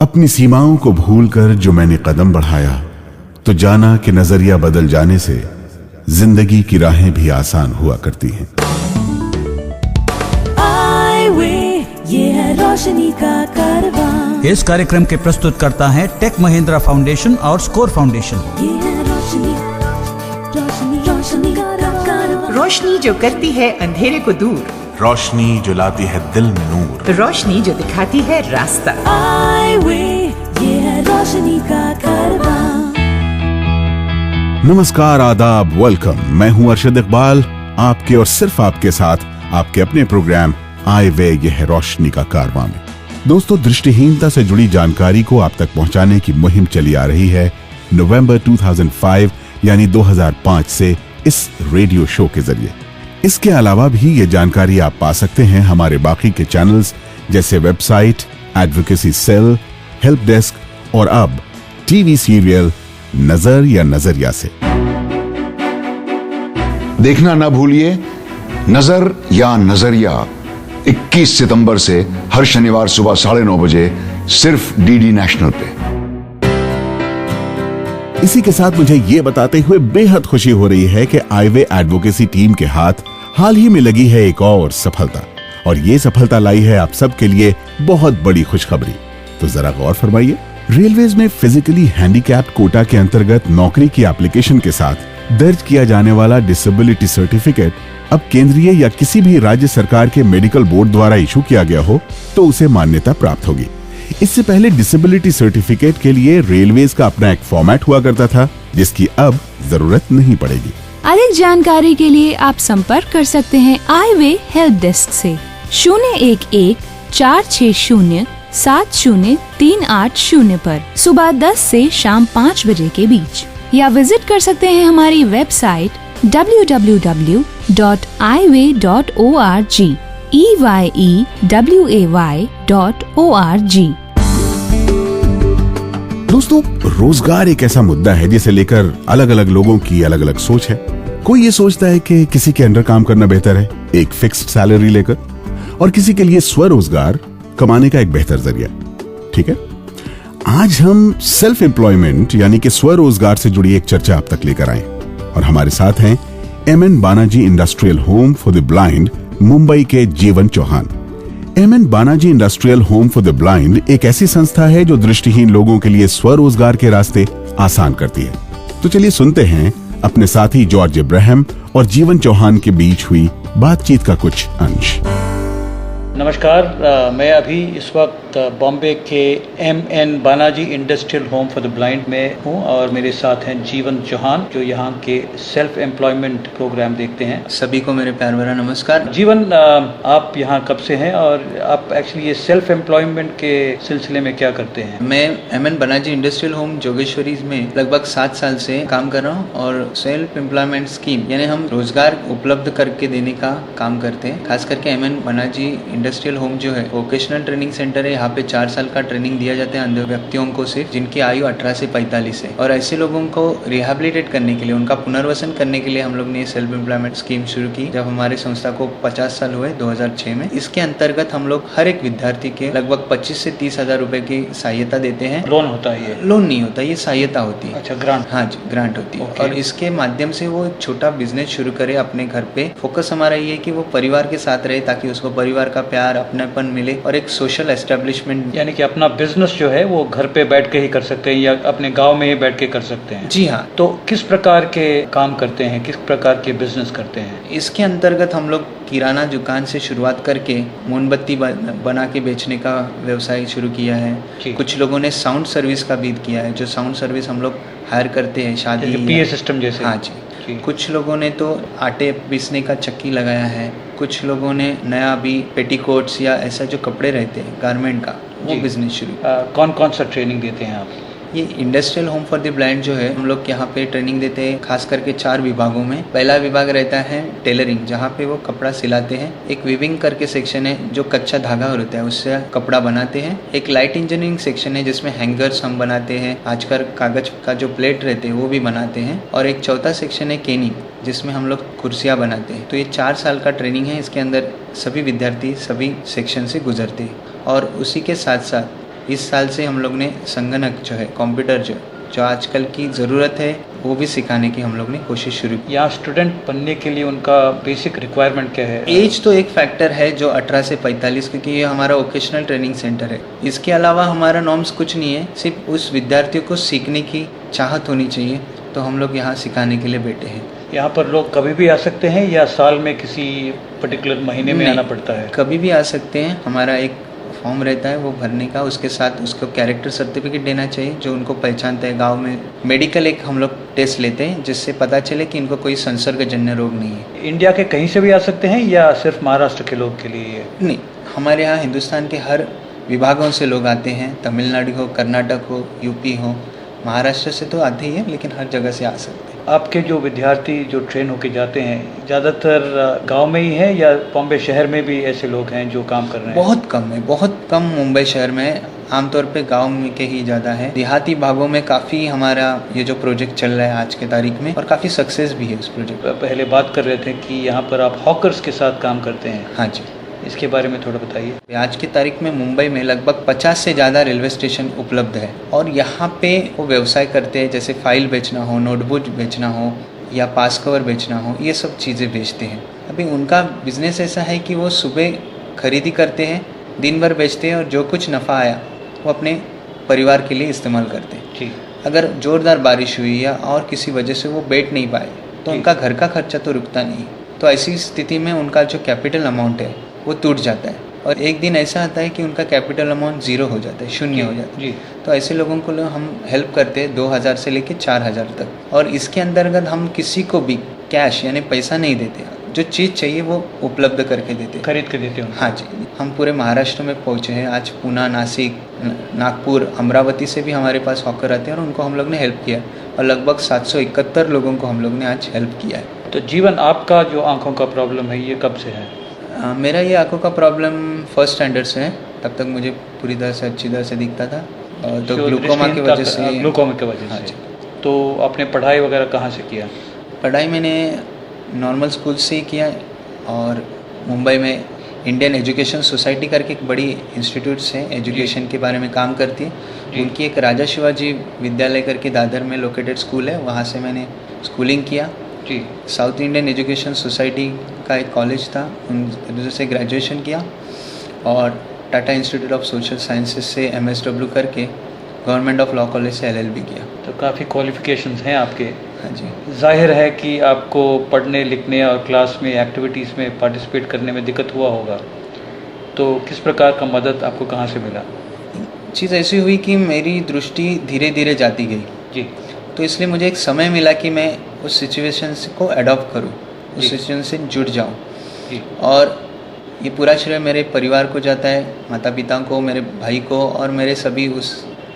अपनी सीमाओं को भूलकर जो मैंने कदम बढ़ाया, तो जाना कि नजरिया बदल जाने से जिंदगी की राहें भी आसान हुआ करती हैं। ये है रोशनी का कारवां। इस कार्यक्रम के प्रस्तुत करता है टेक महिंद्रा फाउंडेशन और स्कोर फाउंडेशन। ये है रोशनी का कारवां। रोशनी जो करती है अंधेरे को दूर, रोशनी जो लाती है दिल में नूर, रोशनी जो दिखाती है रास्ता। ये है रोशनी का कारवां। नमस्कार, आदाब, वेलकम। मैं हूं अरशद इकबाल, आपके और सिर्फ आपके साथ आपके अपने प्रोग्राम आए वे ये है रोशनी का कारवां में। दोस्तों, दृष्टिहीनता से जुड़ी जानकारी को आप तक पहुंचाने की मुहिम चली आ रही है नवंबर 2005 यानी 2005 से इस रेडियो शो के जरिए। इसके अलावा भी ये जानकारी आप पा सकते हैं हमारे बाकी के चैनल्स जैसे website, advocacy cell, help desk और अब टीवी सीरियल नजर या नजरिया से। देखना ना भूलिए नजर या नजरिया 21 सितंबर से हर शनिवार सुबह 9:30 बजे सिर्फ डीडी नेशनल पे। इसी के साथ मुझे ये बताते हुए बेहद खुशी हो रही है कि आईवे एडवोकेसी टीम के हाथ हाल ही में लगी है एक और सफलता, और ये सफलता लाई है आप सबके लिए बहुत बड़ी खुशखबरी। तो जरा गौर फरमाइए। रेलवेज में फिजिकली हैंडीकैप्ड कोटा के अंतर्गत नौकरी की एप्लीकेशन के साथ दर्ज किया जाने वाला डिसेबिलिटी सर्टिफिकेट अब केंद्रीय या किसी भी राज्य सरकार के मेडिकल बोर्ड द्वारा इशू किया गया हो तो उसे मान्यता प्राप्त होगी। इससे पहले डिसेबिलिटी सर्टिफिकेट के लिए रेलवेज का अपना एक फॉर्मेट हुआ करता था, जिसकी अब जरूरत नहीं पड़ेगी। अधिक जानकारी के लिए आप संपर्क कर सकते हैं आईवे हेल्प डेस्क से 011-460-70380 पर सुबह 10 से शाम 5 बजे के बीच, या विजिट कर सकते हैं हमारी वेबसाइट www.iway.org EYEWAY.org। दोस्तों, रोजगार एक ऐसा मुद्दा है जिसे लेकर अलग अलग लोगों की अलग अलग सोच है। कोई ये सोचता है कि किसी के अंडर काम करना बेहतर है एक फिक्स्ड सैलरी लेकर, और किसी के लिए स्वरोजगार कमाने का एक बेहतर जरिया। ठीक है, आज हम सेल्फ एम्प्लॉयमेंट यानी कि स्वरोजगार से जुड़ी एक चर्चा आप तक लेकर आए, और हमारे साथ हैं MN Banaji industrial home for the blind Mumbai के Jeevan Chauhan. MN Banaji industrial home for the blind एक ऐसी संस्था है जो दृष्टिहीन लोगों के लिए स्वरोजगार के रास्ते आसान करती है। तो चलिए सुनते हैं अपने साथी जॉर्ज इब्राहिम और जीवन चौहान के बीच हुई बातचीत का कुछ अंश। नमस्कार, मैं अभी इस वक्त बॉम्बे के MN Banaji industrial home for the blind में हूँ, और मेरे साथ हैं जीवन चौहान जो यहाँ के सेल्फ एम्प्लॉयमेंट प्रोग्राम देखते हैं। सभी को मेरे प्यार भरा नमस्कार। जीवन, आप यहाँ कब से हैं और आप एक्चुअली ये सेल्फ एम्प्लॉयमेंट के सिलसिले में क्या करते हैं? मैं MN Banaji industrial home Jogeshwari में लगभग 7 साल से काम कर रहा हूँ, और सेल्फ एम्प्लॉयमेंट स्कीम यानी हम रोजगार उपलब्ध करके देने का काम करते हैं। खास करके एमएन बानाजी इंडस्ट्रियल होम जो है वोकेशनल ट्रेनिंग सेंटर है। यहाँ पे 4 साल का ट्रेनिंग दिया जाता है अंध व्यक्तियों को सिर्फ, जिनकी आयु 18 से 45 है, और ऐसे लोगों को रिहेबिलिटेट करने के लिए, उनका पुनर्वसन करने के लिए हम लोग ने सेल्फ एम्प्लॉयमेंट स्कीम शुरू की जब हमारे संस्था को 50 साल हुए 2006 में। इसके अंतर्गत हम लोग हर एक विद्यार्थी के लगभग 25 से 30 हजार रुपए की सहायता देते हैं। लोन होता है? ये लोन नहीं होता, ये सहायता होती है। अच्छा, ग्रांट? हाँ जी, ग्रांट होती है। और इसके माध्यम से वो एक छोटा बिजनेस शुरू करे अपने घर पे। फोकस हमारा ये है कि वो परिवार के साथ रहे ताकि उसको परिवार का प्यार, अपनापन मिले, और एक सोशल एस्टेब्लिशमेंट, यानी कि अपना बिजनेस जो है वो घर पे बैठ के ही कर सकते हैं या अपने गांव में ही बैठ के कर सकते हैं? जी हाँ। तो किस प्रकार के काम करते हैं, किस प्रकार के बिजनेस करते हैं? इसके अंतर्गत हम लोग किराना दुकान से शुरुआत करके मोमबत्ती बना के बेचने का व्यवसाय शुरू किया है। कुछ लोगों ने साउंड सर्विस का भी किया है, जो साउंड सर्विस हम लोग हायर करते हैं शादी, पीए सिस्टम जैसे। हाँ जी। कुछ लोगों ने तो आटे पीसने का चक्की लगाया है। कुछ लोगों ने नया अभी पेटीकोट्स या ऐसा जो कपड़े रहते हैं गारमेंट का, वो बिजनेस शुरू। कौन कौन सा ट्रेनिंग देते हैं आप? ये industrial home for the blind जो है, हम लोग यहाँ पे ट्रेनिंग देते हैं खास करके 4 विभागों में। पहला विभाग रहता है टेलरिंग, जहाँ पे वो कपड़ा सिलाते हैं। एक वीविंग करके सेक्शन है जो कच्चा धागा होता है उससे कपड़ा बनाते हैं। एक लाइट इंजीनियरिंग सेक्शन है जिसमें हैंगर्स हम बनाते हैं, आजकल कागज का जो प्लेट रहते हैं वो भी बनाते हैं। और एक चौथा सेक्शन है केनिंग, जिसमें हम लोग कुर्सियाँ बनाते हैं। तो ये 4 साल का ट्रेनिंग है। इसके अंदर सभी विद्यार्थी सभी सेक्शन से गुजरते हैं। और उसी के साथ साथ इस साल से हम लोग ने संगणक जो है, कंप्यूटर जो आजकल की ज़रूरत है, वो भी सिखाने की हम लोग ने कोशिश शुरू की। यहाँ स्टूडेंट बनने के लिए उनका बेसिक रिक्वायरमेंट क्या है? एज तो एक फैक्टर है जो 18 से 45, क्योंकि ये हमारा वोकेशनल ट्रेनिंग सेंटर है। इसके अलावा हमारा नॉर्म्स कुछ नहीं है, सिर्फ उस विद्यार्थियों को सीखने की चाहत होनी चाहिए, तो हम लोग यहाँ सिखाने के लिए बैठे हैं। यहाँ पर लोग कभी भी आ सकते हैं या साल में किसी पर्टिकुलर महीने में आना पड़ता है? कभी भी आ सकते हैं। हमारा एक फॉर्म रहता है वो भरने का, उसके साथ उसको कैरेक्टर सर्टिफिकेट देना चाहिए जो उनको पहचानता है। गांव में मेडिकल एक हम लोग टेस्ट लेते हैं जिससे पता चले कि इनको कोई संसर्गजन्य रोग नहीं है। इंडिया के कहीं से भी आ सकते हैं या सिर्फ महाराष्ट्र के लोग के लिए है? नहीं, हमारे यहाँ हिंदुस्तान के हर विभागों से लोग आते हैं। तमिलनाडु हो, कर्नाटक हो, यूपी हो, महाराष्ट्र से तो आते ही है, लेकिन हर जगह से आ सकते हैं। आपके जो विद्यार्थी जो ट्रेन होके जाते हैं ज़्यादातर गांव में ही है या बॉम्बे शहर में भी ऐसे लोग हैं जो काम कर रहे हैं? बहुत कम है, बहुत कम मुंबई शहर में। आमतौर पे गांव में के ही ज़्यादा है। देहाती भागों में काफ़ी हमारा ये जो प्रोजेक्ट चल रहा है आज के तारीख में, और काफ़ी सक्सेस भी है उस प्रोजेक्ट। पहले बात कर रहे थे कि यहाँ पर आप हॉकर्स के साथ काम करते हैं। हाँ जी, इसके बारे में थोड़ा बताइए। आज की तारीख में मुंबई में लगभग 50 से ज़्यादा रेलवे स्टेशन उपलब्ध है और यहाँ पे वो व्यवसाय करते हैं, जैसे फाइल बेचना हो, नोटबुक बेचना हो या पास कवर बेचना हो, ये सब चीज़ें बेचते हैं। अभी उनका बिजनेस ऐसा है कि वो सुबह खरीदी करते हैं, दिन भर बेचते हैं और जो कुछ नफ़ा आया वो अपने परिवार के लिए इस्तेमाल करते हैं। ठीक। अगर ज़ोरदार बारिश हुई या और किसी वजह से वो बैठ नहीं पाए तो उनका घर का खर्चा तो रुकता नहीं। तो ऐसी स्थिति में उनका जो कैपिटल अमाउंट है वो टूट जाता है और एक दिन ऐसा आता है कि उनका कैपिटल अमाउंट 0 हो जाता है, शून्य हो जाता है। जी। तो ऐसे लोगों को हम हेल्प करते हैं 2000 से लेकर 4000 तक। और इसके अंतर्गत हम किसी को भी कैश यानी पैसा नहीं देते, जो चीज़ चाहिए वो उपलब्ध करके देते, खरीद के देते हैं। हाँ जी। हम पूरे महाराष्ट्र में पहुँचे हैं। आज पुणे, नासिक, नागपुर, अमरावती से भी हमारे पास हॉकर आते हैं और उनको हम लोग ने हेल्प किया और लगभग 771 लोगों को हम लोग ने आज हेल्प किया है। तो जीवन, आपका जो आँखों का प्रॉब्लम है ये कब से है? मेरा ये आंखों का प्रॉब्लम फर्स्ट स्टैंडर्ड से है। तब तक मुझे पूरी तरह से अच्छी तरह से दिखता था, तो ग्लूकोमा की वजह से। ग्लूकोमा की वजह से। तो आपने पढ़ाई वगैरह कहाँ से किया? पढ़ाई मैंने नॉर्मल स्कूल से ही किया और मुंबई में इंडियन एजुकेशन सोसाइटी करके एक बड़ी इंस्टीट्यूट्स है, एजुकेशन के बारे में काम करती है। उनकी एक राजा शिवाजी विद्यालय करके दादर में लोकेटेड स्कूल है, वहाँ से मैंने स्कूलिंग किया। जी। साउथ इंडियन एजुकेशन सोसाइटी का एक कॉलेज था, उन से ग्रेजुएशन किया और Tata institute of social sciences से MSW करके गवर्नमेंट ऑफ लॉ कॉलेज से LLB किया। तो काफ़ी क्वालिफिकेशंस हैं आपके। हाँ जी। जाहिर है कि आपको पढ़ने लिखने और क्लास में एक्टिविटीज़ में पार्टिसिपेट करने में दिक्कत हुआ होगा, तो किस प्रकार का मदद आपको कहाँ से मिला? चीज़ ऐसी हुई कि मेरी दृष्टि धीरे धीरे जाती गई जी। तो इसलिए मुझे एक समय मिला कि मैं उस सिचुएशन को अडॉप्ट करूं, उस सिचुएशन से जुड़ जाऊं। और ये पूरा श्रेय मेरे परिवार को जाता है, माता पिता को, मेरे भाई को और मेरे सभी उस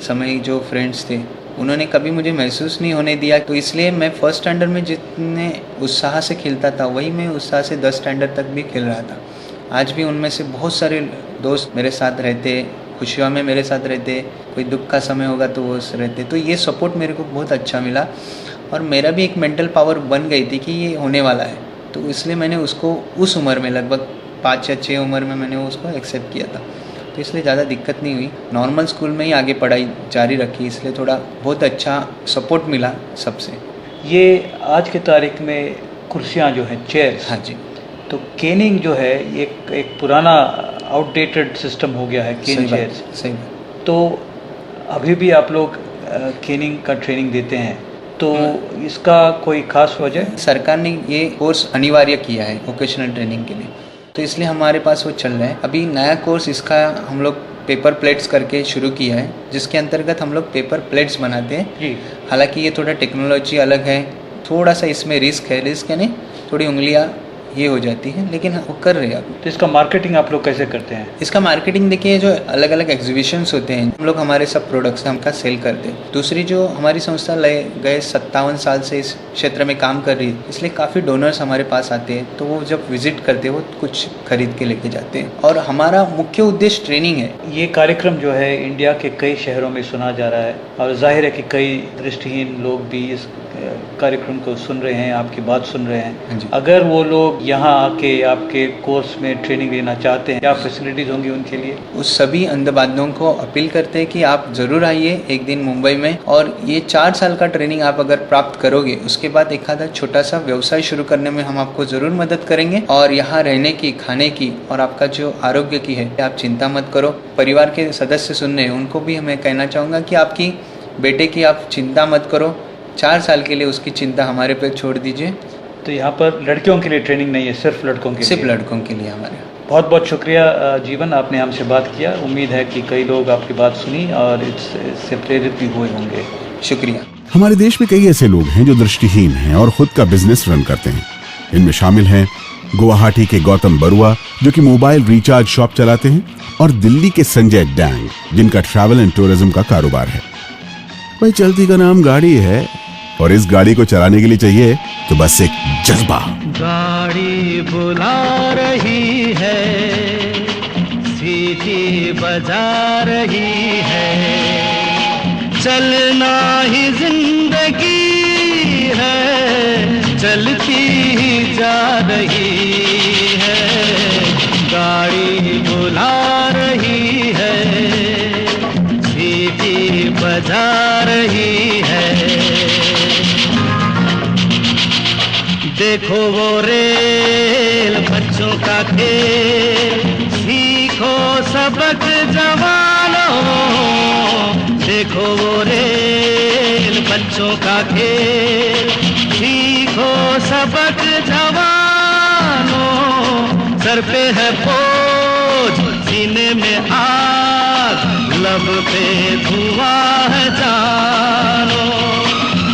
समय जो फ्रेंड्स थे, उन्होंने कभी मुझे महसूस नहीं होने दिया। तो इसलिए मैं फर्स्ट स्टैंडर्ड में जितने उत्साह से खेलता था वही मैं उत्साह से 10 स्टैंडर्ड तक भी खेल रहा था। आज भी उनमें से बहुत सारे दोस्त मेरे साथ रहते, खुशियों में मेरे साथ रहते, कोई दुख का समय होगा तो वो रहते। तो ये सपोर्ट मेरे को बहुत अच्छा मिला और मेरा भी एक मेंटल पावर बन गई थी कि ये होने वाला है। तो इसलिए मैंने उसको उस उम्र में लगभग 5 या 6 उम्र में मैंने उसको एक्सेप्ट किया था। तो इसलिए ज़्यादा दिक्कत नहीं हुई। नॉर्मल स्कूल में ही आगे पढ़ाई जारी रखी, इसलिए थोड़ा बहुत अच्छा सपोर्ट मिला सबसे। ये आज की तारीख में कुर्सियाँ जो हैं, चेयर्स, हाँ जी, तो केनिंग जो है ये एक पुराना आउटडेटेड सिस्टम हो गया है, केन चेयर्स। सही। तो अभी भी आप लोग केनिंग का ट्रेनिंग देते हैं, तो इसका कोई खास वजह? सरकार ने ये कोर्स अनिवार्य किया है वोकेशनल ट्रेनिंग के लिए, तो इसलिए हमारे पास वो चल रहा है। अभी नया कोर्स इसका हम लोग पेपर प्लेट्स करके शुरू किया है, जिसके अंतर्गत हम लोग पेपर प्लेट्स बनाते हैं जी। हालांकि ये थोड़ा टेक्नोलॉजी अलग है, थोड़ा सा इसमें रिस्क है, रिस्क यानी थोड़ी उंगलियां ये हो जाती हैं, लेकिन वो कर रहे हैं अब। तो इसका मार्केटिंग आप लोग कैसे करते हैं? इसका मार्केटिंग देखिए, जो अलग अलग एग्जीबिशंस होते हैं, हम लोग हमारे सब प्रोडक्ट्स हमका सेल करते हैं। दूसरी जो हमारी संस्था गए 57 साल से इस क्षेत्र में काम कर रही है, इसलिए काफ़ी डोनर्स हमारे पास आते हैं, तो वो जब विजिट करते हैं वो कुछ खरीद के लेके जाते हैं। और हमारा मुख्य उद्देश्य ट्रेनिंग है। ये कार्यक्रम जो है इंडिया के कई शहरों में सुना जा रहा है और जाहिर है कि कई दृष्टिहीन लोग भी कार्यक्रम को सुन रहे हैं, आपकी बात सुन रहे हाँ हैं, जी। अगर वो लोग यहाँ आके आपके कोर्स में ट्रेनिंग लेना चाहते हैं, क्या फैसिलिटीज़ होंगी उनके लिए? उस सभी अंधबाधियों को अपील करते हैं कि आप ज़रूर आइए एक दिन मुंबई में, और ये 4 साल का ट्रेनिंग आप अगर प्राप्त करोगे उसके बाद एक आधा छोटा सा व्यवसाय शुरू करने में हम आपको ज़रूर मदद करेंगे। और यहाँ रहने की, खाने की और आपका जो आरोग्य की है, आप चिंता मत करो। परिवार के सदस्य सुन रहे हैं, उनको भी हमें कहना चाहूँगा कि आपकी बेटे की आप चिंता मत करो, 4 साल के लिए उसकी चिंता हमारे पे छोड़ दीजिए। तो यहाँ पर लड़कियों के लिए ट्रेनिंग नहीं है, सिर्फ लड़कों के सिर्फ लिए? लड़कों के लिए हमारे। बहुत बहुत शुक्रिया जीवन, आपने हमसे बात किया। उम्मीद है कि कई लोग आपकी बात सुनी और इससे प्रेरित भी हुए होंगे। शुक्रिया। हमारे देश में कई ऐसे लोग हैं जो दृष्टिहीन हैं और खुद का बिजनेस रन करते हैं। इनमें शामिल हैं गुवाहाटी के गौतम बरुआ, जो कि मोबाइल रिचार्ज शॉप चलाते हैं, और दिल्ली के संजय डैंग, जिनका ट्रैवल एंड टूरिज्म का कारोबार है। भाई, चलती का नाम गाड़ी है, और इस गाड़ी को चलाने के लिए चाहिए तो बस एक जज्बा। गाड़ी बुला रही है, सीटी बजा रही है, चलना ही जिंदगी है, चलती ही जा रही है। गाड़ी बुला रही है, सीटी बजा रही है, देखो वो रेल बच्चों का खेल, सीखो सबक जवानों, देखो वो रेल बच्चों का खेल, सीखो सबक जवानों, सर पे है बोझ, सीने में आग, लब पे धुआं है जानो,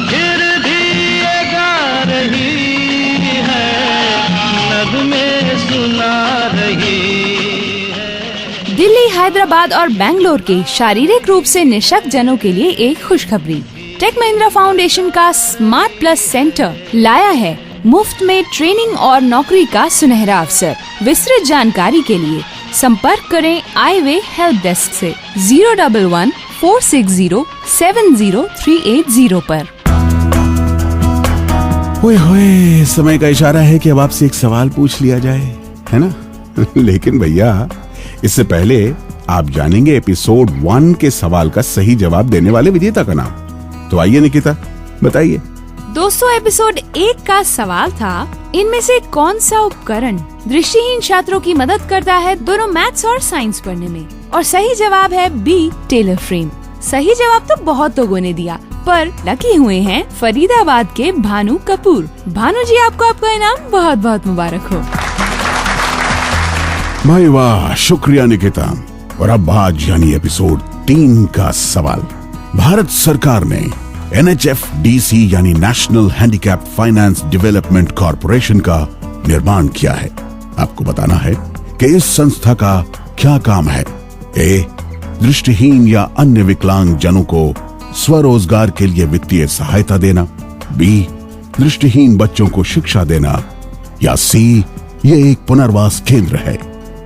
फिर भी ये गा रही है, नगमे सुना रही है। दिल्ली, हैदराबाद और बेंगलोर के शारीरिक रूप से निःशक्त जनों के लिए एक खुशखबरी। टेक महिंद्रा फाउंडेशन का स्मार्ट प्लस सेंटर लाया है मुफ्त में ट्रेनिंग और नौकरी का सुनहरा अवसर। विस्तृत जानकारी के लिए संपर्क करें आईवे हेल्प डेस्क से 011-460-70380 पर। ओए होए, समय का इशारा है कि अब आपसे एक सवाल पूछ लिया जाए, है ना? लेकिन भैया, इससे पहले आप जानेंगे एपिसोड 1 के सवाल का सही जवाब देने वाले विजेता का नाम। तो आइए निकिता, बताइए। दोस्तों, एपिसोड 1 का सवाल था, इनमें से कौन सा उपकरण दृष्टिहीन छात्रों की मदद करता है दोनों मैथ्स और साइंस पढ़ने में? और सही जवाब है बी, टेलर फ्रेम। सही जवाब तो बहुत लोगों ने दिया, पर लकी हुए हैं फरीदाबाद के भानु कपूर। भानु जी, आपको आपका इनाम बहुत बहुत मुबारक हो। भाई वाह, शुक्रिया निकिता। और अब आज यानी एपिसोड 3 का सवाल। भारत सरकार ने NHFDC यानी national handicap finance development corporation का निर्माण किया है। आपको बताना है कि इस संस्था का क्या काम है। ए, दृष्टिहीन या अन्य विकलांग जनों को स्वरोजगार के लिए वित्तीय सहायता देना। बी, दृष्टिहीन बच्चों को शिक्षा देना। या सी, ये एक पुनर्वास केंद्र है।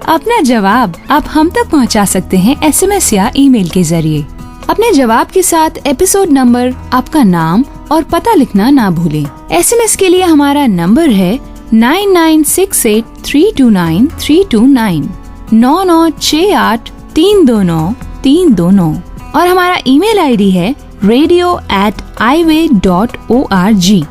अपना जवाब आप हम तक पहुंचा सकते हैं SMS या ईमेल के जरिए। अपने जवाब के साथ एपिसोड नंबर, आपका नाम और पता लिखना ना भूलें। SMS के लिए हमारा नंबर है 9968329329 9968329329 और हमारा ईमेल आईडी है radio@iway.org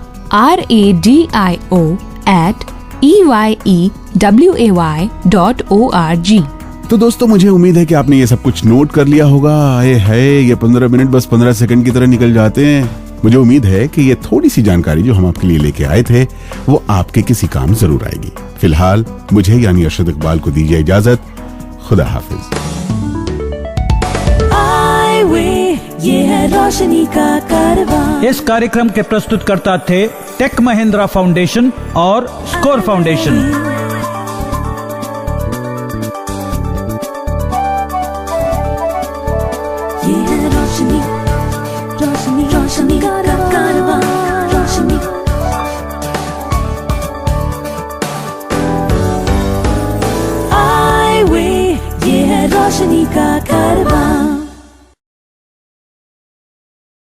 radio@EYEWAY.org। तो दोस्तों, मुझे उम्मीद है कि आपने ये सब कुछ नोट कर लिया होगा। ये 15 मिनट बस 15 सेकंड की तरह निकल जाते हैं। मुझे उम्मीद है कि ये थोड़ी सी जानकारी जो हम आपके लिए लेके आए थे वो आपके किसी काम जरूर आएगी। फिलहाल मुझे यानी अरशद इकबाल को दीजिए इजाजत। खुदा हाफिज। ये है रोशनी का कारवां। इस कार्यक्रम के प्रस्तुतकर्ता थे टेक महिंद्रा फाउंडेशन और स्कोर फाउंडेशन। ये है रोशनी, रोशनी, रोशनी का कारवां।